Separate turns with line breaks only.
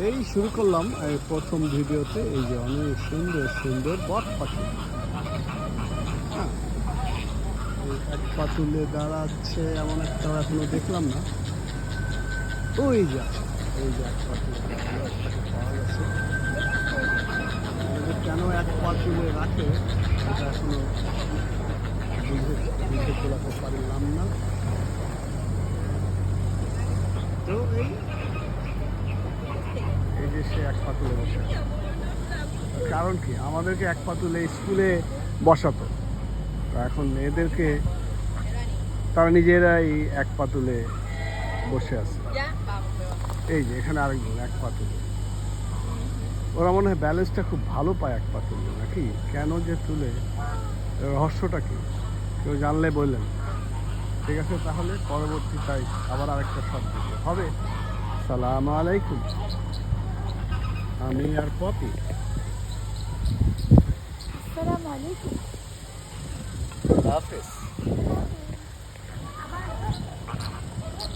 এই শুরু করলাম এই প্রথম ভিডিওতে। এই যে অনেক সুন্দর সুন্দর বট পাখি, হ্যাঁ, এই এক পা তুলে দাঁড়াচ্ছে এমন একটা এখনো দেখলাম না। ওই যা, এই যে এক পা তুলে দাঁড়ানো একটাকে পাওয়া গেছে। এদের কেন এক পা তুলে রাখে এটা এখনো বুঝে তোলাতে পারলাম না। তো এই যে সে এক পা তুলে বসে, কারণ কি আমাদেরকে এক পা তুলে স্কুলে বসাতো, তো এখন এদেরকে তারা নিজেরাই এক পা তুলে বসে আছে। এই যে এখানে আরেকজন এক পা তুলে, ওরা মনে হয় ব্যালেন্সটা খুব ভালো পায় এক পা তুলে, নাকি কেন যে তুলে, রহস্যটা কি কেউ জানলে বললেন। ঠিক আছে, তাহলে পরবর্তী তাই আবার আরেকটা শর্ট ভিডিও হবে। সালাম আলাইকুম, আমি আর পপি।
আসসালামু আলাইকুম।
হাফেজ।